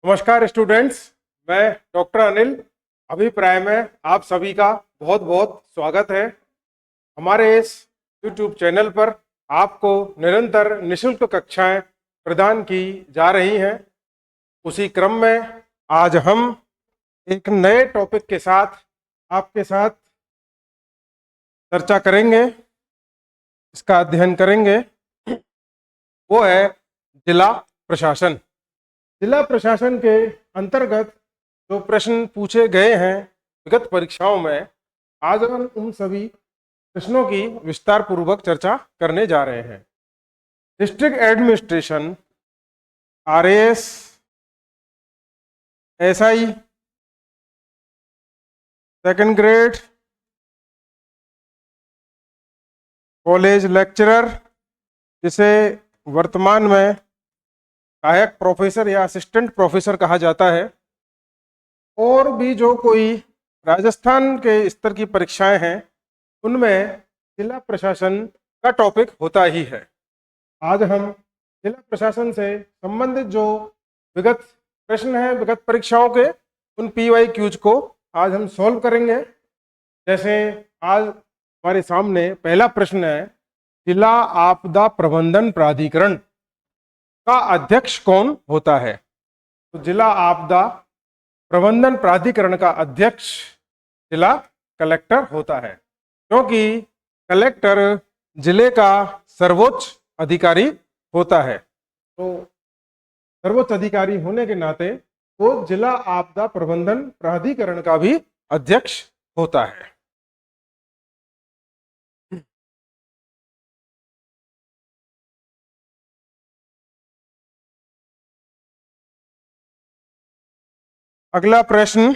नमस्कार स्टूडेंट्स, मैं डॉक्टर अनिल। अभिप्राय में आप सभी का बहुत बहुत स्वागत है। हमारे इस YouTube चैनल पर आपको निरंतर निशुल्क कक्षाएं प्रदान की जा रही हैं। उसी क्रम में आज हम एक नए टॉपिक के साथ आपके साथ चर्चा करेंगे, इसका अध्ययन करेंगे। वो है जिला प्रशासन। जिला प्रशासन के अंतर्गत जो प्रश्न पूछे गए हैं विगत परीक्षाओं में, आज हम उन सभी प्रश्नों की विस्तार पूर्वक चर्चा करने जा रहे हैं। District administration, RAS, SI, second grade, college lecturer, जिसे वर्तमान में सहायक प्रोफेसर या असिस्टेंट प्रोफेसर कहा जाता है, और भी जो कोई राजस्थान के स्तर की परीक्षाएं हैं उनमें जिला प्रशासन का टॉपिक होता ही है। आज हम जिला प्रशासन से संबंधित जो विगत प्रश्न हैं विगत परीक्षाओं के, उन PYQs को आज हम सॉल्व करेंगे। जैसे आज हमारे सामने पहला प्रश्न है, जिला आपदा प्रबंधन प्राधिकरण का अध्यक्ष कौन होता है? तो जिला आपदा प्रबंधन प्राधिकरण का अध्यक्ष जिला कलेक्टर होता है, क्योंकि कलेक्टर जिले का सर्वोच्च अधिकारी होता है। तो सर्वोच्च अधिकारी होने के नाते वो जिला आपदा प्रबंधन प्राधिकरण का भी अध्यक्ष होता है। अगला प्रश्न,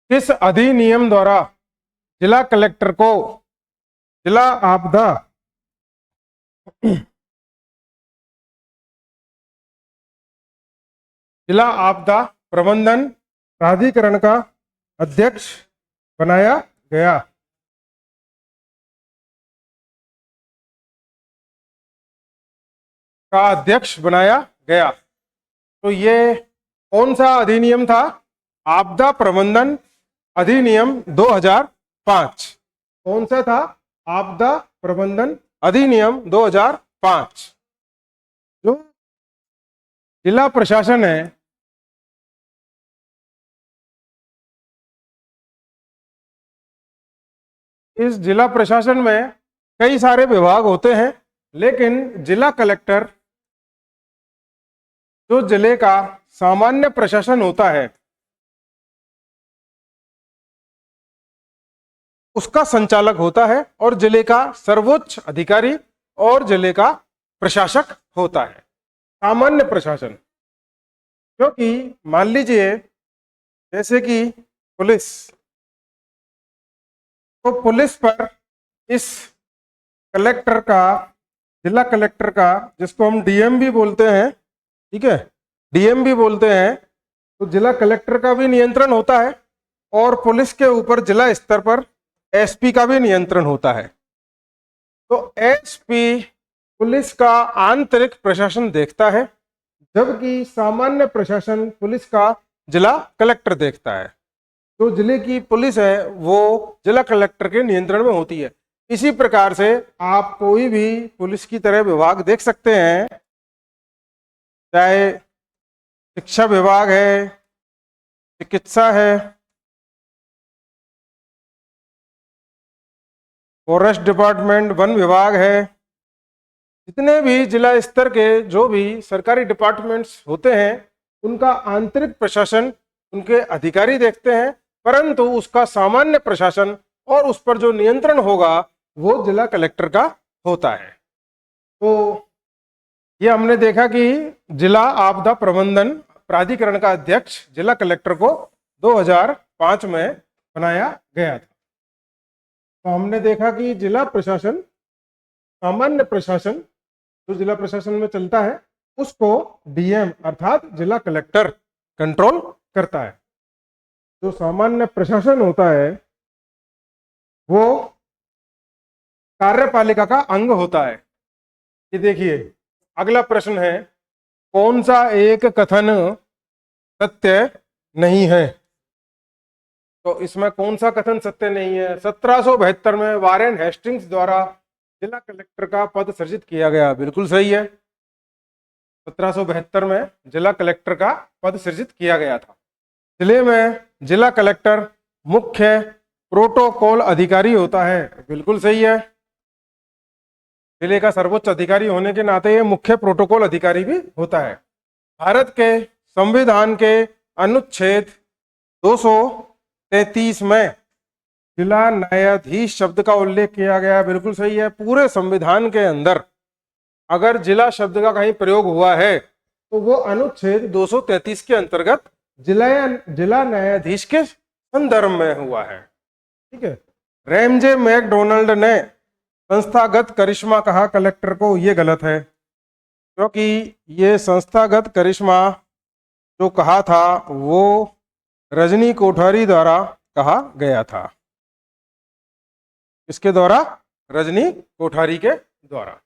किस अधिनियम द्वारा जिला कलेक्टर को जिला आपदा जिला आपदा प्रबंधन प्राधिकरण का अध्यक्ष बनाया गया? का अध्यक्ष बनाया गया। तो ये कौन सा अधिनियम था? आपदा प्रबंधन अधिनियम 2005। कौन सा था? आपदा प्रबंधन अधिनियम 2005। जो जिला प्रशासन है, इस जिला प्रशासन में कई सारे विभाग होते हैं, लेकिन जिला कलेक्टर जो जिले का सामान्य प्रशासन होता है उसका संचालक होता है, और जिले का सर्वोच्च अधिकारी और जिले का प्रशासक होता है। सामान्य प्रशासन, क्योंकि मान लीजिए जैसे कि पुलिस, तो पुलिस पर इस कलेक्टर का, जिला कलेक्टर का, जिसको हम डीएम भी बोलते हैं, ठीक है, डीएम भी बोलते हैं, तो जिला कलेक्टर का भी नियंत्रण होता है, और पुलिस के ऊपर जिला स्तर पर एसपी का भी नियंत्रण होता है। तो एसपी पुलिस का आंतरिक प्रशासन देखता है, जबकि सामान्य प्रशासन पुलिस का जिला कलेक्टर देखता है। जो जिले की पुलिस है वो जिला कलेक्टर के नियंत्रण में होती है। इसी प्रकार से आप कोई भी पुलिस की तरह विभाग देख सकते हैं, चाहे शिक्षा विभाग है, चिकित्सा है, फॉरेस्ट डिपार्टमेंट, वन विभाग है, जितने भी जिला स्तर के जो भी सरकारी डिपार्टमेंट्स होते हैं उनका आंतरिक प्रशासन उनके अधिकारी देखते हैं, परंतु उसका सामान्य प्रशासन और उस पर जो नियंत्रण होगा वो जिला कलेक्टर का होता है। तो ये हमने देखा कि जिला आपदा प्रबंधन प्राधिकरण का अध्यक्ष जिला कलेक्टर को 2005 में बनाया गया था। तो हमने देखा कि जिला प्रशासन, सामान्य प्रशासन जो जिला प्रशासन में चलता है उसको डीएम अर्थात जिला कलेक्टर कंट्रोल करता है। जो सामान्य प्रशासन होता है वो कार्यपालिका का अंग होता है। ये देखिए अगला प्रश्न है, कौन सा एक कथन सत्य नहीं है? तो इसमें कौन सा कथन सत्य नहीं है? 1772 में वारेन हेस्टिंग्स द्वारा जिला कलेक्टर का पद सृजित किया गया, बिल्कुल सही है। 1772 में जिला कलेक्टर का पद सृजित किया गया था। जिले में जिला कलेक्टर मुख्य प्रोटोकॉल अधिकारी होता है, बिल्कुल सही है। जिले का सर्वोच्च अधिकारी होने के नाते ये मुख्य प्रोटोकॉल अधिकारी भी होता है। भारत के संविधान के अनुच्छेद 233 में जिला न्यायाधीश शब्द का उल्लेख किया गया, बिल्कुल सही है। पूरे संविधान के अंदर अगर जिला शब्द का कहीं प्रयोग हुआ है तो वो अनुच्छेद 233 के अंतर्गत जिला न्यायाधीश के संदर्भ में हुआ है, ठीक है। रैमजे मैकडोनाल्ड ने संस्थागत करिश्मा कहा कलेक्टर को, ये गलत है, क्योंकि ये संस्थागत करिश्मा जो कहा था वो रजनी कोठारी द्वारा कहा गया था। इसके द्वारा? रजनी कोठारी के द्वारा।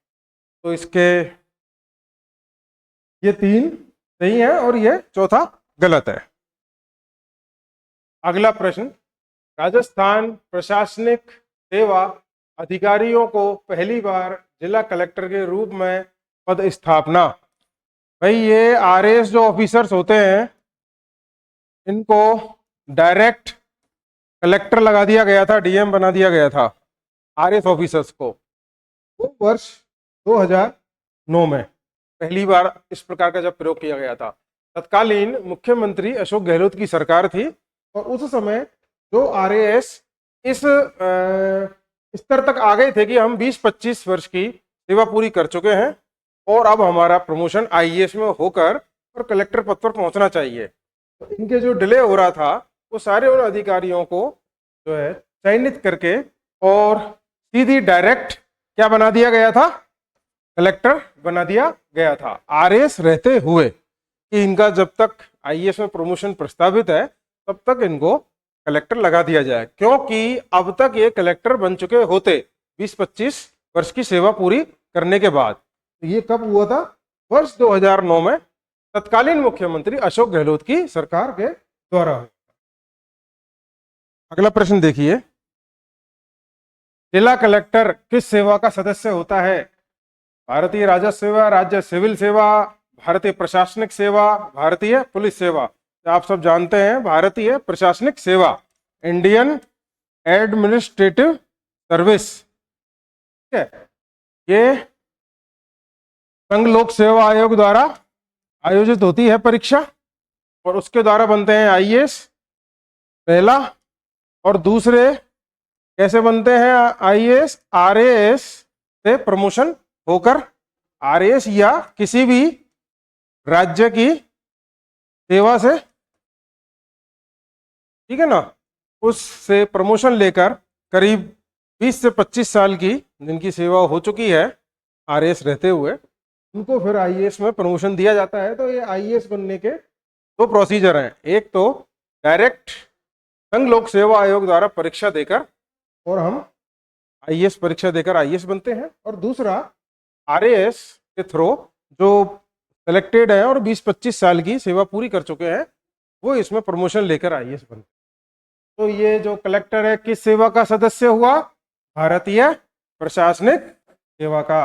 तो इसके ये 3 सही है और ये चौथा गलत है। अगला प्रश्न, राजस्थान प्रशासनिक सेवा अधिकारियों को पहली बार जिला कलेक्टर के रूप में पद स्थापना। भाई ये आरएएस जो ऑफिसर्स होते हैं इनको डायरेक्ट कलेक्टर लगा दिया गया था, डीएम बना दिया गया था आरएएस ऑफिसर्स को। वो वर्ष 2009 में पहली बार इस प्रकार का जब प्रयोग किया गया था। तत्कालीन मुख्यमंत्री अशोक गहलोत की सरकार थी और उस समय जो आरएएस इस स्तर तक आ गए थे कि हम 20-25 वर्ष की सेवा पूरी कर चुके हैं और अब हमारा प्रमोशन आईएएस में होकर और कलेक्टर पद पर पहुंचना चाहिए। तो इनके जो डिले हो रहा था वो सारे उन अधिकारियों को जो है चयनित करके और सीधी डायरेक्ट क्या बना दिया गया था? कलेक्टर बना दिया गया था, आरएएस रहते हुए कि इनका जब तक आईएएस में प्रमोशन प्रस्तावित है तब तक इनको कलेक्टर लगा दिया जाए, क्योंकि अब तक ये कलेक्टर बन चुके होते 20-25 वर्ष की सेवा पूरी करने के बाद। तो ये कब हुआ था? वर्ष 2009 में तत्कालीन मुख्यमंत्री अशोक गहलोत की सरकार के द्वारा। अगला प्रश्न देखिए, जिला कलेक्टर किस सेवा का सदस्य होता है? भारतीय राजस्व सेवा, राज्य सिविल सेवा, भारतीय प्रशासनिक सेवा, भारतीय पुलिस सेवा। आप सब जानते हैं भारतीय प्रशासनिक सेवा, इंडियन एडमिनिस्ट्रेटिव सर्विस, ठीक है। ये संघ लोक सेवा आयोग द्वारा आयोजित होती है परीक्षा और उसके द्वारा बनते हैं आईएएस, पहला। और दूसरे कैसे बनते हैं आईएएस? आरएएस से प्रमोशन होकर, आरएएस या किसी भी राज्य की सेवा से, ठीक है ना, उससे प्रमोशन लेकर करीब 20 से 25 साल की जिनकी सेवा हो चुकी है आरएएस रहते हुए, उनको फिर आईएएस में प्रमोशन दिया जाता है। तो ये आईएएस बनने के 2 प्रोसीजर हैं, एक तो डायरेक्ट संघ लोक सेवा आयोग द्वारा परीक्षा देकर और हम आईएएस परीक्षा देकर आईएएस बनते हैं, और दूसरा आरएएस के थ्रू जो सेलेक्टेड है और 20-25 साल की सेवा पूरी कर चुके हैं वो इसमें प्रमोशन लेकर आईएएस बनते हैं। तो ये जो कलेक्टर है किस सेवा का सदस्य हुआ? भारतीय प्रशासनिक सेवा का।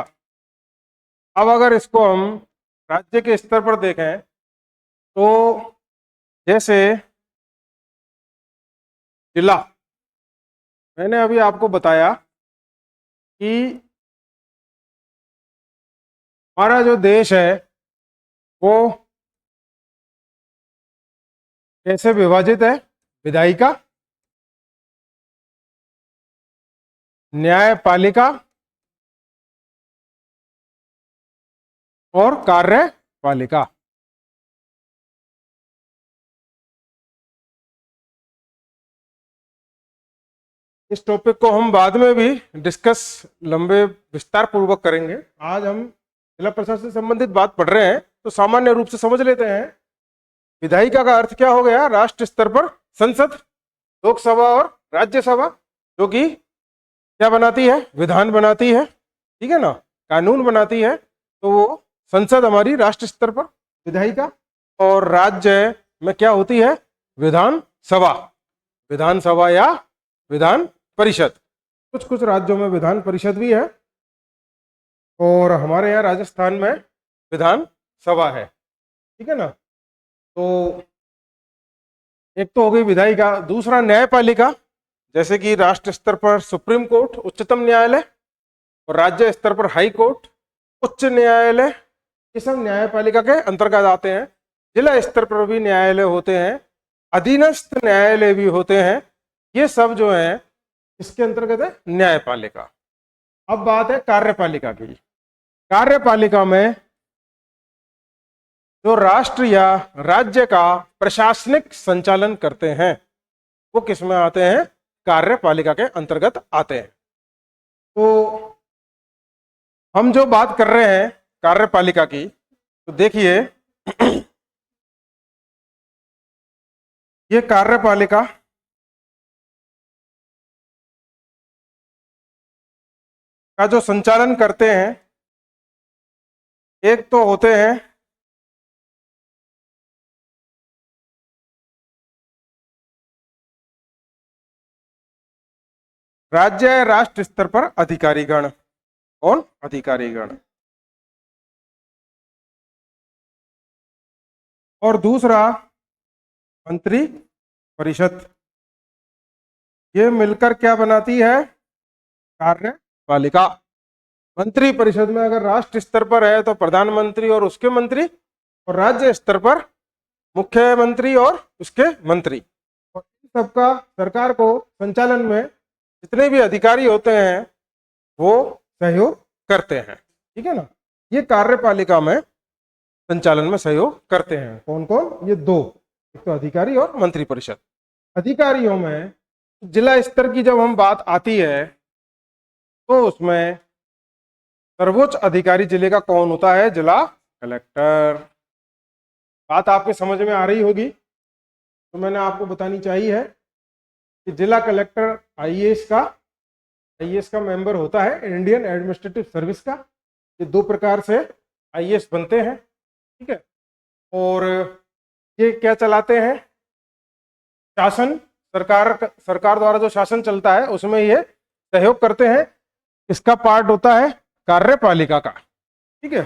अब अगर इसको हम राज्य के स्तर पर देखें तो जैसे जिला, मैंने अभी आपको बताया कि हमारा जो देश है वो कैसे विभाजित है? विधायिका, न्यायपालिका और कार्यपालिका। इस टॉपिक को हम बाद में भी डिस्कस लंबे विस्तार पूर्वक करेंगे। आज हम जिला प्रशासन से संबंधित बात पढ़ रहे हैं तो सामान्य रूप से समझ लेते हैं। विधायिका का अर्थ क्या हो गया? राष्ट्र स्तर पर संसद, लोकसभा और राज्यसभा, जो कि क्या बनाती है? विधान बनाती है, ठीक है ना, कानून बनाती है। तो वो संसद हमारी राष्ट्र स्तर पर विधायिका, और राज्य में क्या होती है? विधान सभा, विधानसभा या विधान परिषद। कुछ कुछ राज्यों में विधान परिषद भी है, और हमारे यहाँ राजस्थान में विधान सभा है, ठीक है ना। तो एक तो हो गई विधायिका, दूसरा न्यायपालिका, जैसे कि राष्ट्र स्तर पर सुप्रीम कोर्ट, उच्चतम न्यायालय, और राज्य स्तर पर हाई कोर्ट, उच्च न्यायालय, ये सब न्यायपालिका के अंतर्गत आते हैं। जिला स्तर पर भी न्यायालय होते हैं, अधीनस्थ न्यायालय भी होते हैं, ये सब जो है इसके अंतर्गत है न्यायपालिका। अब बात है कार्यपालिका की। कार्यपालिका में जो राष्ट्र या राज्य का प्रशासनिक संचालन करते हैं वो किस में आते हैं? कार्यपालिका के अंतर्गत आते हैं। तो हम जो बात कर रहे हैं कार्यपालिका की, तो देखिए ये कार्यपालिका का जो संचालन करते हैं, एक तो होते हैं राज्य राष्ट्र स्तर पर अधिकारीगण। कौन? अधिकारीगण। और दूसरा मंत्री परिषद। ये मिलकर क्या बनाती है? कार्यपालिका। मंत्री परिषद में अगर राष्ट्र स्तर पर है तो प्रधानमंत्री और उसके मंत्री, और राज्य स्तर पर मुख्यमंत्री और उसके मंत्री, और इन सबका सरकार को संचालन में जितने भी अधिकारी होते हैं वो सहयोग करते हैं, ठीक है ना। ये कार्यपालिका में संचालन में सहयोग करते हैं कौन कौन? ये दो, एक तो अधिकारी और मंत्री परिषद। अधिकारियों में जिला स्तर की जब हम बात आती है तो उसमें सर्वोच्च अधिकारी जिले का कौन होता है? जिला कलेक्टर। बात आपके समझ में आ रही होगी, तो मैंने आपको बतानी चाहिए है कि जिला कलेक्टर आईएएस का मेंबर होता है, इंडियन एडमिनिस्ट्रेटिव सर्विस का। ये दो प्रकार से आईएएस बनते हैं, ठीक है। और ये क्या चलाते हैं? शासन, सरकार द्वारा जो शासन चलता है उसमें ये सहयोग करते हैं। इसका पार्ट होता है कार्यपालिका का, ठीक है।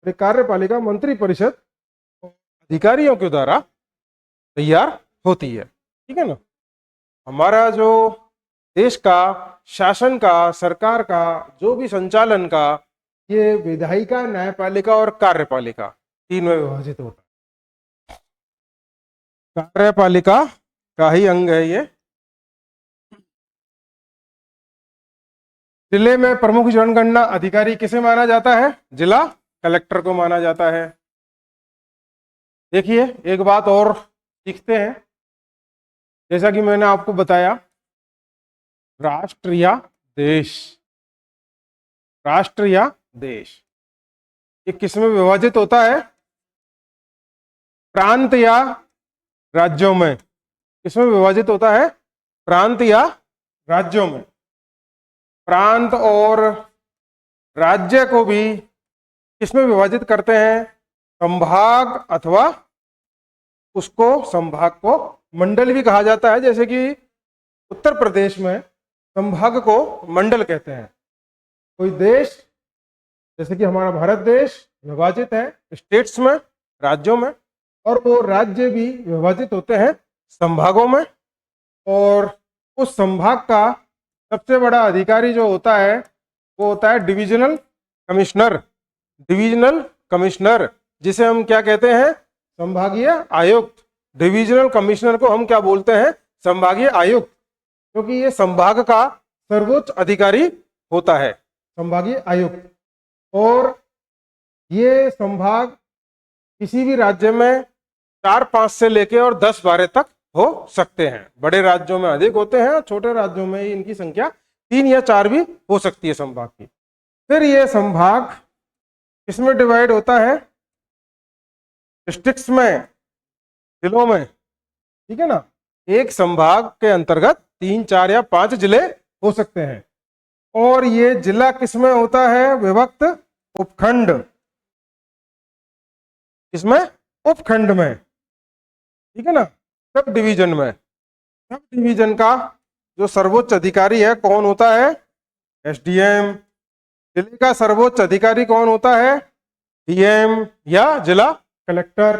ये कार्यपालिका मंत्री परिषद अधिकारियों के द्वारा तैयार होती है, ठीक है ना। हमारा जो देश का शासन का, सरकार का जो भी संचालन का, ये विधायिका, न्यायपालिका और कार्यपालिका तीन में विभाजित होता है। कार्यपालिका का ही अंग है ये। जिले में प्रमुख जनगणना अधिकारी किसे माना जाता है? जिला कलेक्टर को माना जाता है। देखिए एक बात और सीखते हैं, जैसा कि मैंने आपको बताया, राष्ट्र या देश, राष्ट्र या देश ये किस में विभाजित होता है? प्रांत या राज्यों में। किसमें विभाजित होता है? प्रांत या राज्यों में। प्रांत और राज्य को भी किसमें विभाजित करते हैं? संभाग, अथवा उसको संभाग को मंडल भी कहा जाता है। जैसे कि उत्तर प्रदेश में संभाग को मंडल कहते हैं। कोई देश, जैसे कि हमारा भारत देश विभाजित है स्टेट्स में, राज्यों में, और वो राज्य भी विभाजित होते हैं संभागों में। और उस संभाग का सबसे बड़ा अधिकारी जो होता है वो होता है डिविजनल कमिश्नर। डिविजनल कमिश्नर जिसे हम क्या कहते हैं? संभागीय आयुक्त। डिविजनल कमिश्नर को हम क्या बोलते हैं? संभागीय आयुक्त, क्योंकि ये संभाग का सर्वोच्च अधिकारी होता है, संभागीय आयुक्त। और ये संभाग किसी भी राज्य में 4-5 से लेके और 10-12 तक हो सकते हैं। बड़े राज्यों में अधिक होते हैं, छोटे राज्यों में इनकी संख्या 3 या 4 भी हो सकती है संभाग की। फिर ये संभाग किसमें डिवाइड होता है? डिस्ट्रिक्ट्स में, जिलों में, ठीक है ना। एक संभाग के अंतर्गत 3, 4 या 5 जिले हो सकते हैं। और ये जिला किसमें होता है विभक्त? उपखंड। इसमें उपखंड में, ठीक है ना, सब डिवीजन में। सब डिवीजन का जो सर्वोच्च अधिकारी है कौन होता है? एसडीएम। जिले का सर्वोच्च अधिकारी कौन होता है? डीएम या जिला कलेक्टर।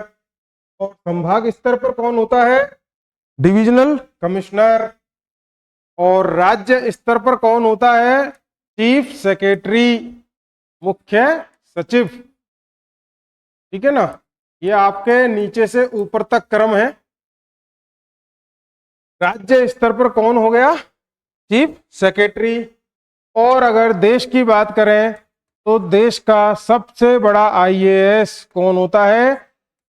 और संभाग स्तर पर कौन होता है? Divisional commissioner. और राज्य स्तर पर कौन होता है? चीफ सेक्रेटरी, मुख्य सचिव। ठीक है ना, ये आपके नीचे से ऊपर तक क्रम है। राज्य स्तर पर कौन हो गया? Chief secretary. और अगर देश की बात करें तो देश का सबसे बड़ा आईएएस कौन होता है?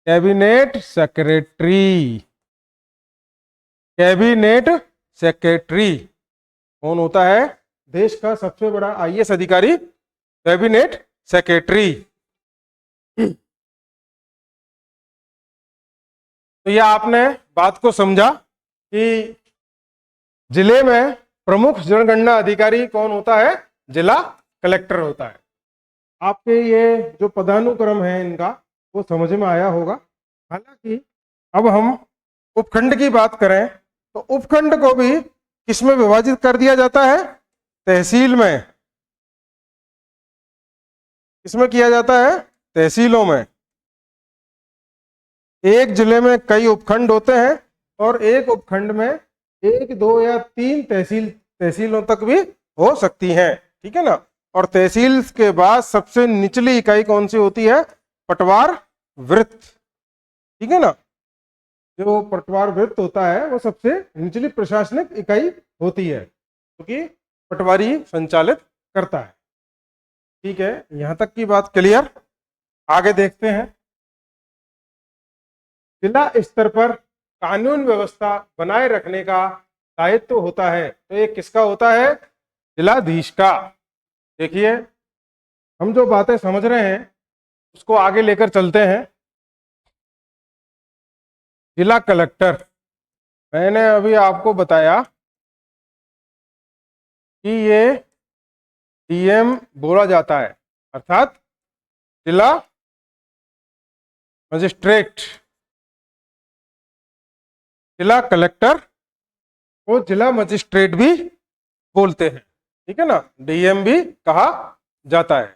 Cabinet secretary. कैबिनेट सेक्रेटरी कौन होता है? देश का सबसे बड़ा आईएएस अधिकारी कैबिनेट सेक्रेटरी। तो ये आपने बात को समझा कि जिले में प्रमुख जनगणना अधिकारी कौन होता है? जिला कलेक्टर होता है। आपके ये जो पदानुक्रम है इनका वो समझ में आया होगा। हालांकि अब हम उपखंड की बात करें तो उपखंड को भी किसमें विभाजित कर दिया जाता है? तहसील में। किसमें किया जाता है? तहसीलों में। एक जिले में कई उपखंड होते हैं और एक उपखंड में 1, 2 या 3 तहसीलों तक भी हो सकती हैं। ठीक है ना। और तहसील के बाद सबसे निचली इकाई कौन सी होती है? पटवार वृत्त। ठीक है ना, जो पटवार वृत्त होता है वो सबसे निचली प्रशासनिक इकाई होती है, क्योंकि पटवारी संचालित करता है। ठीक है, यहां तक की बात क्लियर। आगे देखते हैं। जिला स्तर पर कानून व्यवस्था बनाए रखने का दायित्व होता है, तो ये किसका होता है? जिलाधीश का। देखिए, हम जो बातें समझ रहे हैं उसको आगे लेकर चलते हैं। जिला कलेक्टर, मैंने अभी आपको बताया कि ये डीएम बोला जाता है, अर्थात जिला मजिस्ट्रेट। जिला कलेक्टर को जिला मजिस्ट्रेट भी बोलते हैं। ठीक है ना, डीएम भी कहा जाता है।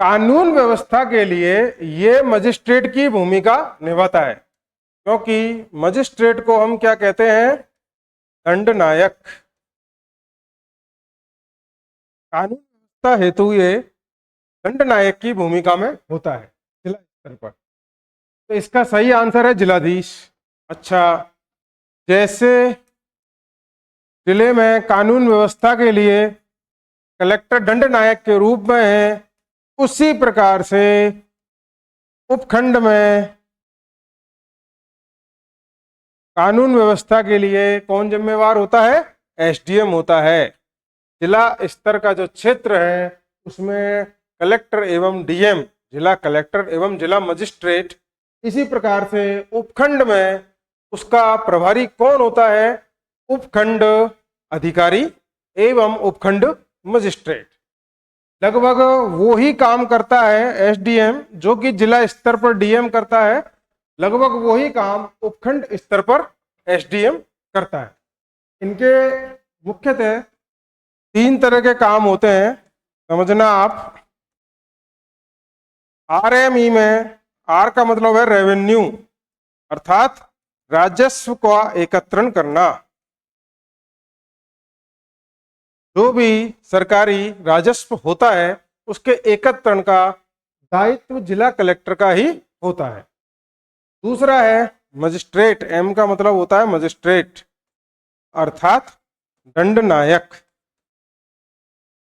कानून व्यवस्था के लिए ये मजिस्ट्रेट की भूमिका निभाता है, क्योंकि मजिस्ट्रेट को हम क्या कहते हैं? दंडनायक। कानून व्यवस्था हेतु ये दंडनायक की भूमिका में होता है जिला स्तर पर। तो इसका सही आंसर है जिलाधीश। अच्छा, जैसे जिले में कानून व्यवस्था के लिए कलेक्टर दंडनायक के रूप में है, उसी प्रकार से उपखंड में कानून व्यवस्था के लिए कौन जिम्मेवार होता है? एसडीएम होता है। जिला स्तर का जो क्षेत्र है उसमें कलेक्टर एवं डीएम, जिला कलेक्टर एवं जिला मजिस्ट्रेट। इसी प्रकार से उपखंड में उसका प्रभारी कौन होता है? उपखंड अधिकारी एवं उपखंड मजिस्ट्रेट। लगभग वो ही काम करता है एसडीएम जो कि जिला स्तर पर डीएम करता है, लगभग वही काम उपखंड स्तर पर एसडीएम करता है। इनके मुख्यतः 3 तरह के काम होते हैं, समझना आप। आरएमई में, आर का मतलब है रेवेन्यू, अर्थात राजस्व का एकत्रण करना। जो भी सरकारी राजस्व होता है उसके एकत्रण का दायित्व जिला कलेक्टर का ही होता है। दूसरा है मजिस्ट्रेट, एम का मतलब होता है मजिस्ट्रेट, अर्थात दंडनायक।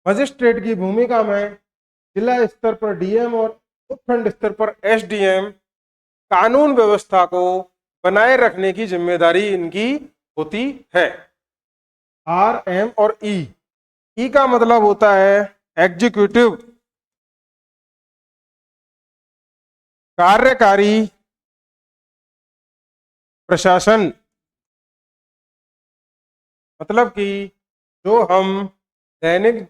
मजिस्ट्रेट की भूमिका में जिला स्तर पर डीएम और उपखंड स्तर पर एसडीएम कानून व्यवस्था को बनाए रखने की जिम्मेदारी इनकी होती है। आर, एम और ई का मतलब होता है एग्जीक्यूटिव, कार्यकारी प्रशासन। मतलब कि जो हम दैनिक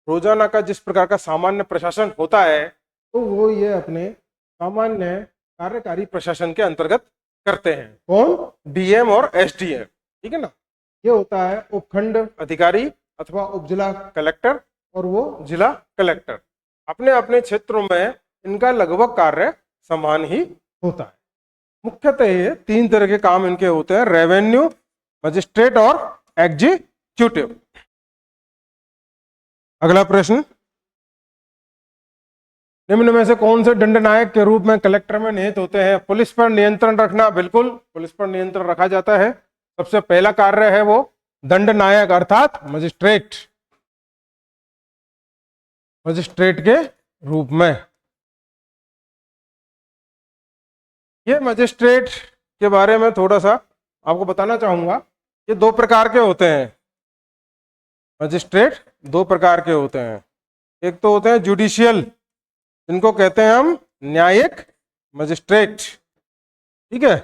रोजाना का जिस प्रकार का सामान्य प्रशासन होता है तो वो ये अपने सामान्य कार्यकारी प्रशासन के अंतर्गत करते हैं। कौन? डीएम और एसडीएम, ठीक है ना। ये होता है उपखंड अधिकारी अथवा उपजिला कलेक्टर और वो जिला कलेक्टर। अपने अपने क्षेत्रों में इनका लगभग कार्य समान ही होता है। मुख्यतः ये 3 तरह के काम इनके होते हैं, रेवेन्यू, मजिस्ट्रेट और एग्जीक्यूटिव। अगला प्रश्न, निम्न में से कौन से दंड नायक के रूप में कलेक्टर में निहित होते हैं? पुलिस पर नियंत्रण रखना, बिल्कुल पुलिस पर नियंत्रण रखा जाता है। सबसे पहला कार्य है वो दंड नायक अर्थात मजिस्ट्रेट, मजिस्ट्रेट के रूप में। ये मजिस्ट्रेट के बारे में थोड़ा सा आपको बताना चाहूंगा। ये 2 प्रकार के होते हैं। मजिस्ट्रेट 2 प्रकार के होते हैं। एक तो होते हैं जुडिशियल, जिनको कहते हैं हम न्यायिक मजिस्ट्रेट, ठीक है।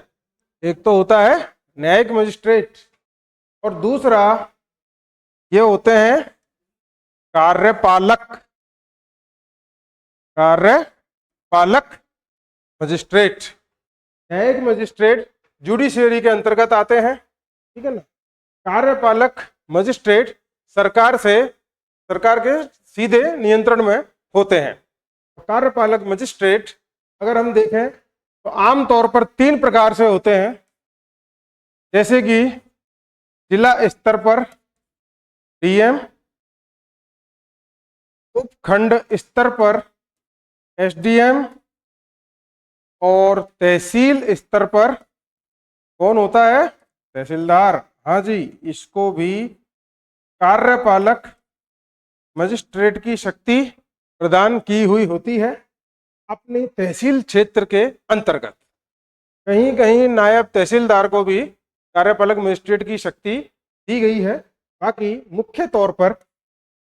एक तो होता है न्यायिक मजिस्ट्रेट और दूसरा ये होते हैं कार्यपालक, कार्यपालक मजिस्ट्रेट। न्यायिक मजिस्ट्रेट जुडिशियरी के अंतर्गत आते हैं, ठीक है ना। कार्यपालक मजिस्ट्रेट सरकार के सीधे नियंत्रण में होते हैं। कार्यपालक मजिस्ट्रेट अगर हम देखें तो आमतौर पर 3 प्रकार से होते हैं, जैसे कि जिला स्तर पर डीएम, उपखंड स्तर पर एसडीएम और तहसील स्तर पर कौन होता है? तहसीलदार। हाँ जी, इसको भी कार्यपालक मजिस्ट्रेट की शक्ति प्रदान की हुई होती है अपनी तहसील क्षेत्र के अंतर्गत। कहीं कहीं नायब तहसीलदार को भी कार्यपालक मजिस्ट्रेट की शक्ति दी गई है। बाकी मुख्य तौर पर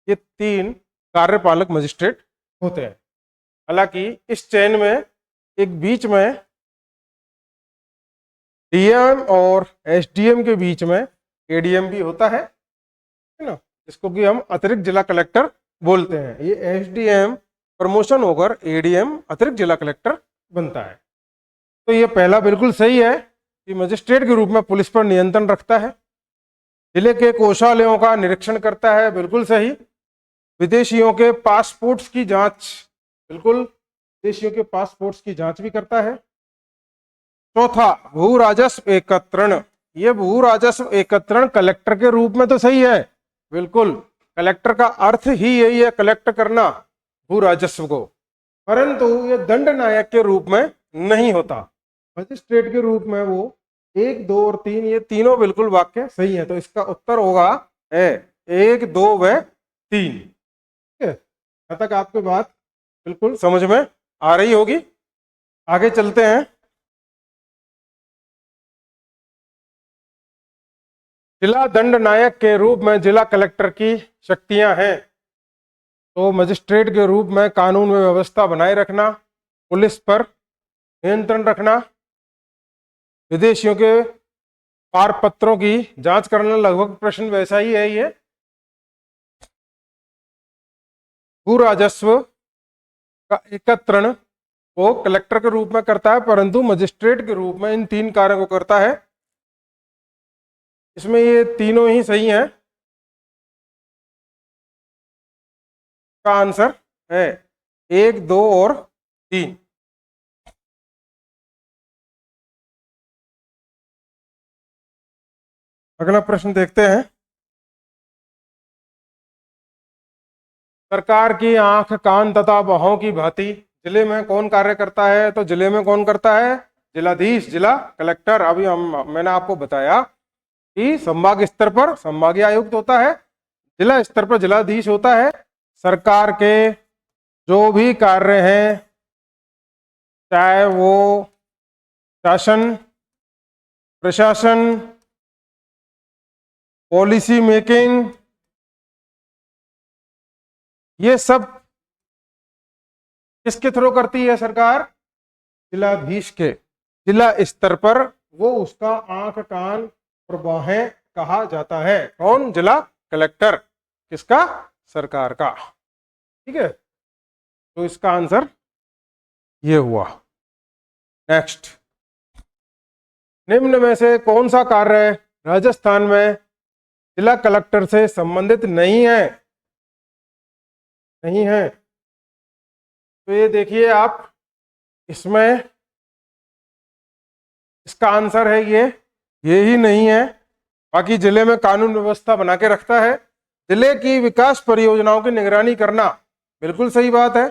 ये 3 कार्यपालक मजिस्ट्रेट होते हैं। हालांकि इस चेन में एक बीच में डीएम और एसडीएम के बीच में एडीएम भी होता है ना, जिसको कि हम अतिरिक्त जिला कलेक्टर बोलते हैं। ये एसडीएम प्रमोशन होकर एडीएम अतिरिक्त जिला कलेक्टर बनता है। तो ये पहला बिल्कुल सही है कि मजिस्ट्रेट के रूप में पुलिस पर नियंत्रण रखता है, जिले के कोषालयों का निरीक्षण करता है, बिल्कुल सही। विदेशियों के पासपोर्ट्स की जांच, बिल्कुल विदेशियों के पासपोर्ट्स की जांच भी करता है। चौथा, भू राजस्व एकत्रण। ये भू राजस्व एकत्रण कलेक्टर के रूप में तो सही है, बिल्कुल कलेक्टर का अर्थ ही यही है, कलेक्ट करना भू राजस्व को, परंतु ये दंड नायक के रूप में नहीं होता। मजिस्ट्रेट के रूप में वो 1, 2 और 3, ये तीनों बिल्कुल वाक्य सही है। तो इसका उत्तर होगा 1, 2 व 3। ठीक है, यहाँ तक आपकी बात बिल्कुल समझ में आ रही होगी। आगे चलते हैं। जिला दंड नायक के रूप में जिला कलेक्टर की शक्तियां हैं। तो मजिस्ट्रेट के रूप में कानून में व्यवस्था बनाए रखना, पुलिस पर नियंत्रण रखना, विदेशियों के पारपत्रों की जांच करना, लगभग प्रश्न वैसा ही है। ये भू राजस्व का एकत्रण वो कलेक्टर के रूप में करता है, परंतु मजिस्ट्रेट के रूप में इन 3 कार्यों को करता है। इसमें ये तीनों ही सही हैं। का आंसर है 1, 2 और 3। अगला प्रश्न देखते हैं। सरकार की आंख, कान तथा बाहों की भांति जिले में कौन कार्य करता है? तो जिले में कौन करता है? जिलाधीश, जिला कलेक्टर। अभी मैंने आपको बताया कि संभाग स्तर पर संभागीय आयुक्त होता है, जिला स्तर पर जिलाधीश होता है। सरकार के जो भी कार्य हैं, चाहे वो शासन, प्रशासन, पॉलिसी मेकिंग, ये सब किसके थ्रू करती है सरकार? जिलाधीश के। जिला स्तर पर वो उसका आंख, कान और बाहें कहा जाता है। कौन? जिला कलेक्टर। किसका? सरकार का। ठीक है, तो इसका आंसर ये हुआ। नेक्स्ट, निम्न में से कौन सा कार्य राजस्थान में जिला कलेक्टर से संबंधित नहीं है? नहीं है तो ये देखिए आप, इसमें इसका आंसर है ये ही नहीं है। बाकी जिले में कानून व्यवस्था बना के रखता है, जिले की विकास परियोजनाओं की निगरानी करना, बिल्कुल सही बात है।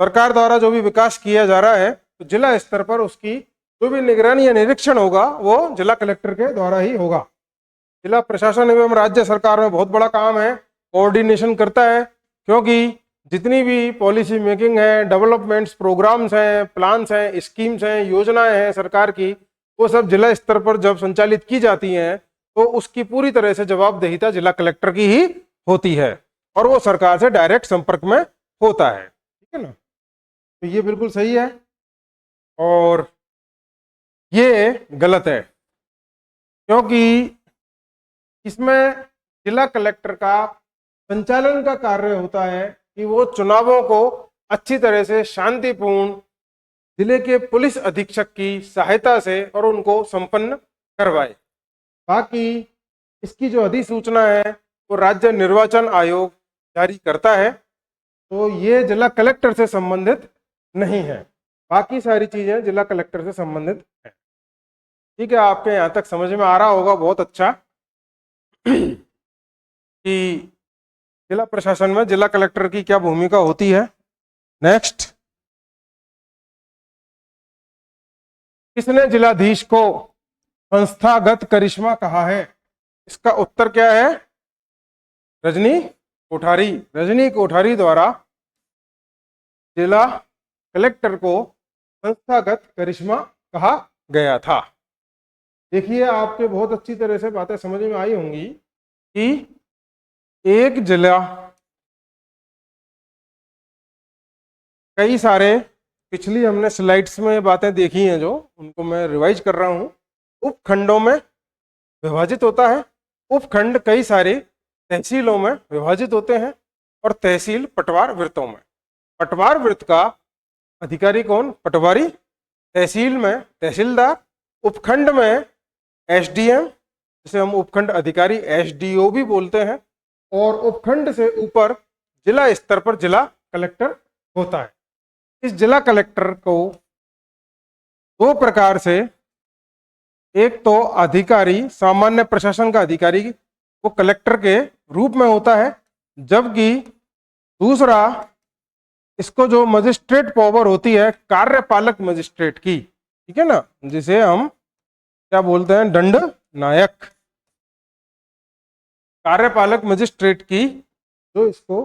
सरकार द्वारा जो भी विकास किया जा रहा है तो जिला स्तर पर उसकी जो भी निगरानी या निरीक्षण होगा वो जिला कलेक्टर के द्वारा ही होगा। जिला प्रशासन एवं राज्य सरकार में बहुत बड़ा काम है, कोऑर्डिनेशन करता है, क्योंकि जितनी भी पॉलिसी मेकिंग है, डेवलपमेंट्स प्रोग्राम्स हैं, प्लान्स हैं, स्कीम्स हैं, योजनाएं हैं सरकार की, वो सब जिला स्तर पर जब संचालित की जाती हैं तो उसकी पूरी तरह से जवाबदेहिता जिला कलेक्टर की ही होती है और वो सरकार से डायरेक्ट संपर्क में होता है। ठीक है ना, तो ये बिल्कुल सही है और ये गलत है, क्योंकि इसमें जिला कलेक्टर का संचालन का कार्य होता है कि वो चुनावों को अच्छी तरह से शांतिपूर्ण जिले के पुलिस अधीक्षक की सहायता से और उनको संपन्न करवाए। बाकी इसकी जो अधिसूचना है वो राज्य निर्वाचन आयोग जारी करता है, तो ये जिला कलेक्टर से संबंधित नहीं है। बाकी सारी चीजें जिला कलेक्टर से संबंधित है। ठीक है, आपके यहाँ तक समझ में आ रहा होगा, बहुत अच्छा कि जिला प्रशासन में जिला कलेक्टर की क्या भूमिका होती है। नेक्स्ट, किसने जिलाधीश को संस्थागत करिश्मा कहा है? इसका उत्तर क्या है? रजनी कोठारी। रजनी कोठारी द्वारा जिला कलेक्टर को संस्थागत करिश्मा कहा गया था। देखिए, आपके बहुत अच्छी तरह से बातें समझ में आई होंगी कि एक जिला, कई सारे पिछली हमने स्लाइड्स में बातें देखी हैं जो उनको मैं रिवाइज कर रहा हूं, उपखंडों में विभाजित होता है। उपखंड कई सारे तहसीलों में विभाजित होते हैं और तहसील पटवार वृत्तों में। पटवार वृत्त का अधिकारी कौन? पटवारी। तहसील में तहसीलदार। उपखंड में एसडीएम, जिसे हम उपखंड अधिकारी एसडीओ भी बोलते हैं, और उपखंड से ऊपर जिला स्तर पर जिला कलेक्टर होता है। इस जिला कलेक्टर को दो प्रकार से, एक तो अधिकारी, सामान्य प्रशासन का अधिकारी, वो कलेक्टर के रूप में होता है, जबकि दूसरा इसको जो मजिस्ट्रेट पावर होती है कार्यपालक मजिस्ट्रेट की, ठीक है ना, जिसे हम क्या बोलते हैं? दंड नायक। कार्यपालक मजिस्ट्रेट की जो इसको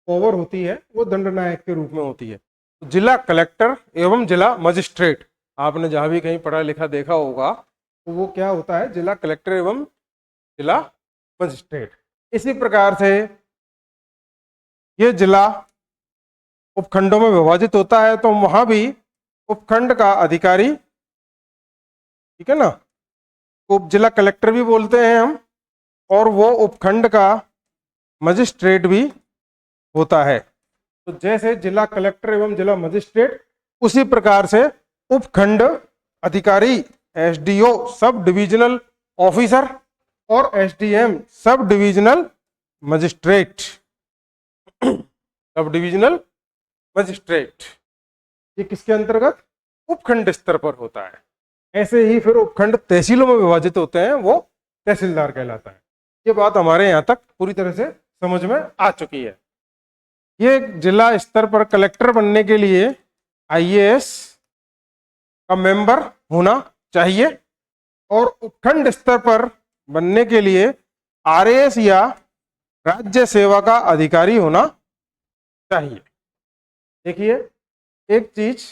पावर होती है वो दंड नायक के रूप में होती है। जिला कलेक्टर एवं जिला मजिस्ट्रेट, आपने जहां भी कहीं पढ़ा लिखा देखा होगा तो वो क्या होता है? जिला कलेक्टर एवं जिला मजिस्ट्रेट। इसी प्रकार से ये जिला उपखंडों में विभाजित होता है, तो वहां भी उपखंड का अधिकारी, ठीक है ना, उप जिला कलेक्टर भी बोलते हैं हम, और वो उपखंड का मजिस्ट्रेट भी होता है। तो जैसे जिला कलेक्टर एवं जिला मजिस्ट्रेट, उसी प्रकार से उपखंड अधिकारी एसडीओ सब डिविजनल ऑफिसर और SDM sub divisional magistrate, sub divisional magistrate, ये किसके अंतर्गत? उपखंड स्तर पर होता है। ऐसे ही फिर उपखंड तहसीलों में विभाजित होते हैं, वो तहसीलदार कहलाता है। ये बात हमारे यहाँ तक पूरी तरह से समझ में आ चुकी है। ये जिला स्तर पर कलेक्टर बनने के लिए आईएएस का मेंबर होना चाहिए और उपखंड स्तर पर बनने के लिए आरएएस या राज्य सेवा का अधिकारी होना चाहिए। देखिए, एक चीज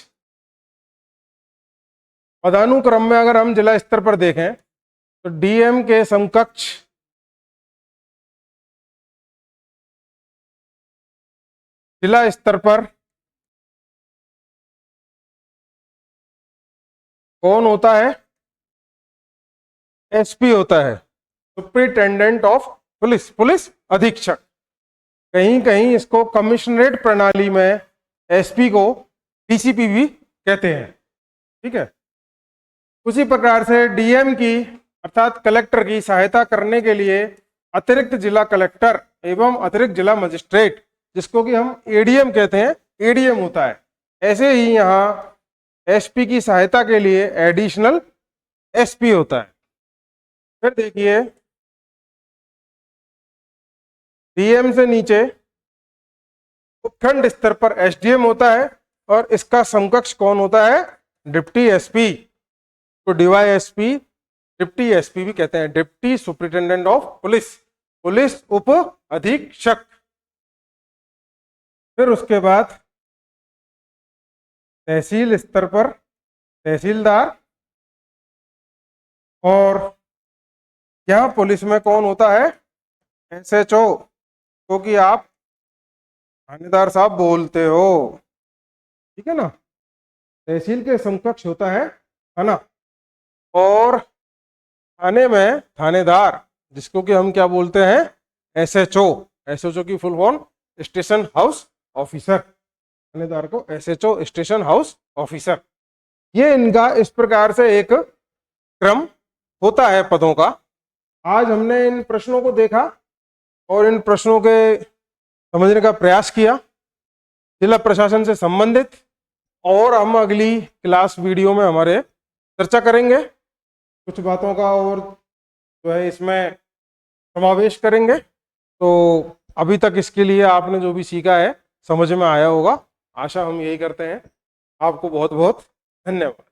पदानुक्रम में अगर हम जिला स्तर पर देखें तो डीएम के समकक्ष जिला स्तर पर कौन होता है? एसपी होता है, सुप्रिंटेंडेंट ऑफ पुलिस, पुलिस अधीक्षक। कहीं कहीं इसको कमिश्नरेट प्रणाली में एसपी को डीसीपी भी कहते हैं। ठीक है। उसी प्रकार से डीएम की अर्थात कलेक्टर की सहायता करने के लिए अतिरिक्त जिला कलेक्टर एवं अतिरिक्त जिला मजिस्ट्रेट, जिसको कि हम एडीएम कहते हैं, एडीएम होता है। ऐसे ही यहाँ एसपी की सहायता के लिए एडिशनल एसपी होता है। फिर देखिए डीएम से नीचे उपखंड स्तर पर एसडीएम होता है और इसका समकक्ष कौन होता है? Deputy SP. तो डीवाईएसपी डिप्टी एसपी भी कहते हैं, deputy superintendent of police, police उप अधीक्षक। फिर उसके बाद तहसील स्तर पर तहसीलदार, और यहाँ पुलिस में कौन होता है? एसएचओ, क्योंकि आप थानेदार साहब बोलते हो, ठीक है ना। तहसील के समकक्ष होता है थाना, और थाने में थानेदार, जिसको कि हम क्या बोलते हैं? एसएचओ। एसएचओ की full form station house officer, थानेदार को एसएचओ स्टेशन हाउस ऑफिसर। ये इनका इस प्रकार से एक क्रम होता है पदों का। आज हमने इन प्रश्नों को देखा और इन प्रश्नों के समझने का प्रयास किया जिला प्रशासन से संबंधित, और हम अगली क्लास वीडियो में हमारे चर्चा करेंगे, कुछ बातों का और जो है इसमें समावेश करेंगे। तो अभी तक इसके लिए आपने जो भी सीखा है समझ में आया होगा, आशा हम यही करते हैं। आपको बहुत बहुत धन्यवाद।